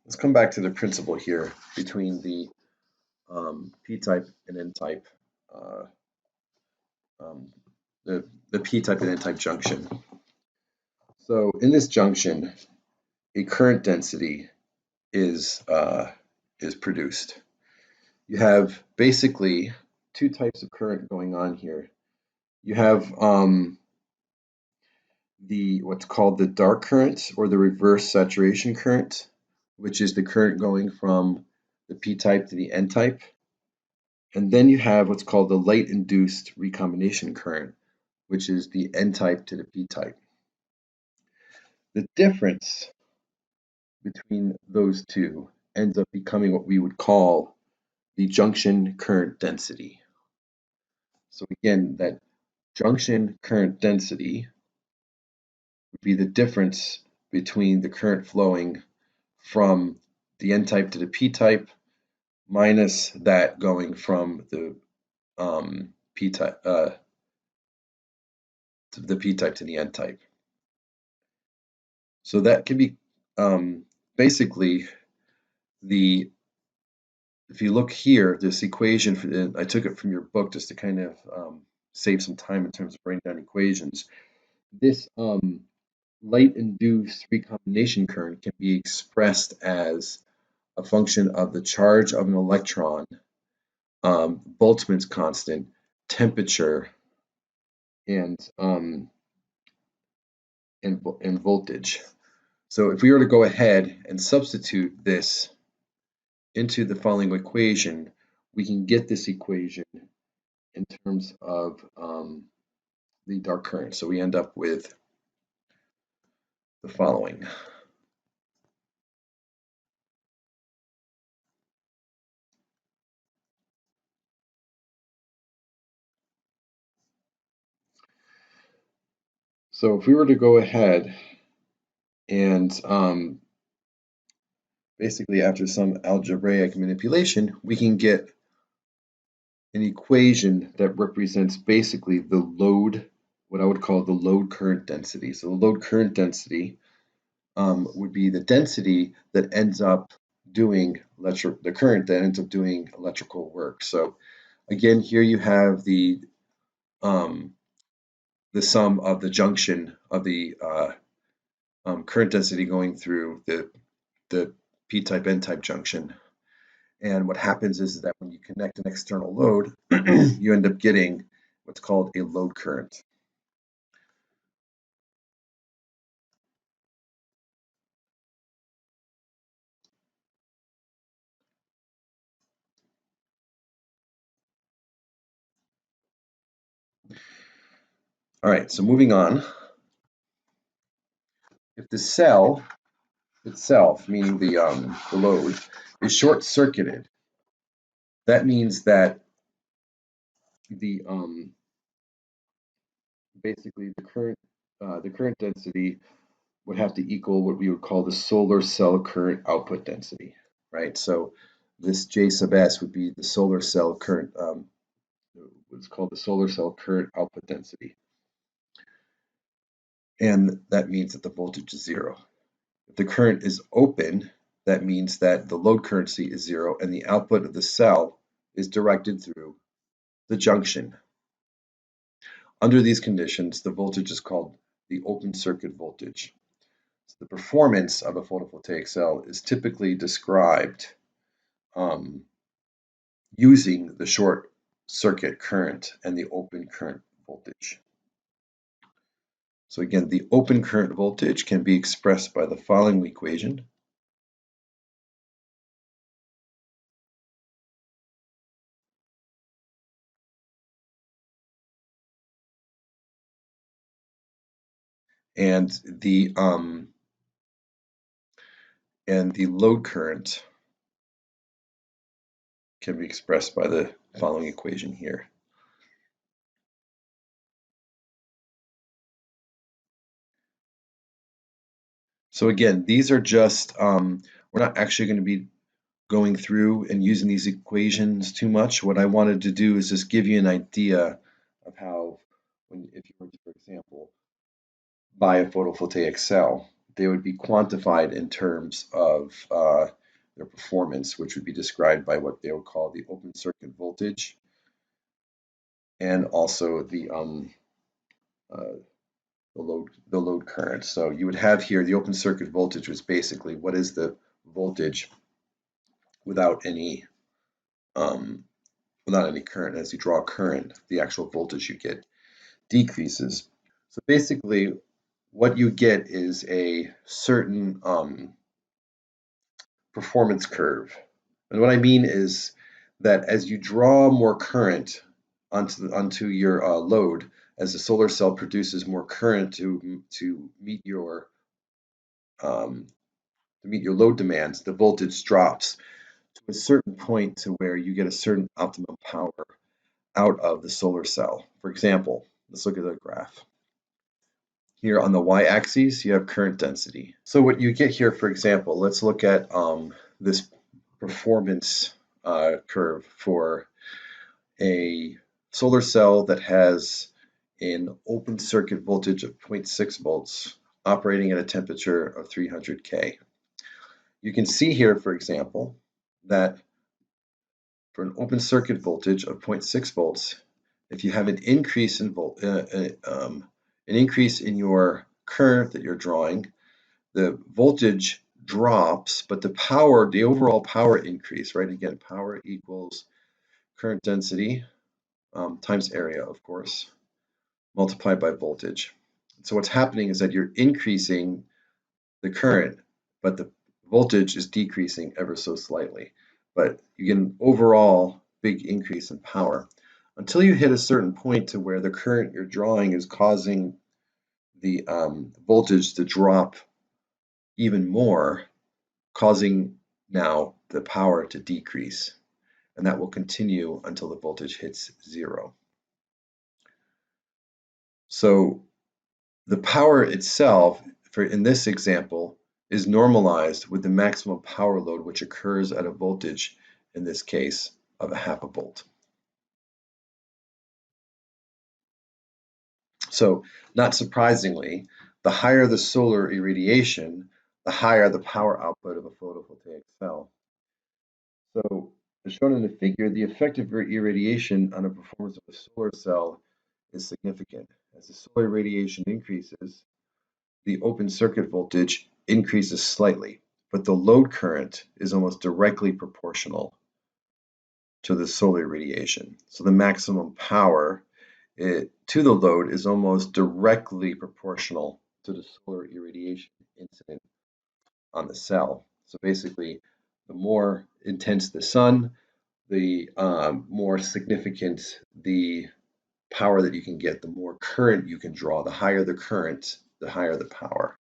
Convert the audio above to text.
Let's come back to the principle here between the p-type and n-type, uh, um, the p-type and n-type junction. So in this junction, a current density is produced. You have basically two types of current going on here. You have what's called the dark current or the reverse saturation current, which is the current going from the p-type to the n-type. And then you have what's called the light-induced recombination current, which is the n-type to the p-type. The difference between those two ends up becoming what we would call the junction current density. So again, that junction current density would be the difference between the current flowing from the n-type to the p-type minus that going from the p-type to the p-type to the n-type. So that can be basically if you look here, this equation, I took it from your book just to kind of save some time in terms of writing down equations. This light-induced recombination current can be expressed as a function of the charge of an electron, Boltzmann's constant, temperature, and voltage. So if we were to go ahead and substitute this into the following equation, we can get this equation in terms of the dark current. So we end up with the following. So if we were to go ahead and basically after some algebraic manipulation, we can get an equation that represents basically the load, what I would call the load current density. So the load current density would be the density that ends up doing the current that ends up doing electrical work. So again, here you have the sum of the junction of the current density going through the p-type n-type junction. And what happens is that when you connect an external load, you end up getting what's called a load current. All right, so moving on. If the cell itself, meaning the load, is short-circuited, that means that the basically the current density would have to equal what we would call the solar cell current output density, right? So this J sub S would be the solar cell current, what's called the solar cell current output density. And that means that the voltage is zero. If the current is open, that means that the load currency is zero and the output of the cell is directed through the junction. Under these conditions, the voltage is called the open circuit voltage. So the performance of a photovoltaic cell is typically described using the short circuit current and the open current voltage. So again, the open current voltage can be expressed by the following equation. And the load current can be expressed by the following equation here. So again, these are just, we're not actually going to be going through and using these equations too much. What I wanted to do is just give you an idea of how, if you were to, for example, buy a photovoltaic cell, they would be quantified in terms of their performance, which would be described by what they would call the open circuit voltage and also uh, the load current. So you would have here the open circuit voltage was basically what is the voltage without any um, without any current. As you draw current, the actual voltage you get decreases. So basically, what you get is a certain performance curve. And what I mean is that as you draw more current onto your load, as the solar cell produces more current to um, meet your load demands, the voltage drops to a certain point to where you get a certain optimum power out of the solar cell. For example, let's look at the graph. Here on the y-axis, you have current density. So what you get here, for example, let's look at this performance curve for a solar cell that has an open circuit voltage of 0.6 volts operating at a temperature of 300 K. You can see here, for example, that for an open circuit voltage of 0.6 volts, if you have an increase in your current that you're drawing, the voltage drops, but the overall power increase, right? Again, power equals current density times area, of course, multiplied by voltage. So what's happening is that you're increasing the current, but the voltage is decreasing ever so slightly. But you get an overall big increase in power until you hit a certain point to where the current you're drawing is causing the voltage to drop even more, causing now the power to decrease. And that will continue until the voltage hits zero. So the power itself, in this example, is normalized with the maximum power load, which occurs at a voltage, in this case, of a half a volt. So, not surprisingly, the higher the solar irradiation, the higher the power output of a photovoltaic cell. So, as shown in the figure, the effect of irradiation on the performance of a solar cell is significant. As the solar radiation increases, the open circuit voltage increases slightly, but the load current is almost directly proportional to the solar radiation. So the maximum power to the load is almost directly proportional to the solar irradiation incident on the cell. So basically, the more intense the sun, the more significant the power that you can get, the more current you can draw. The higher the current, the higher the power.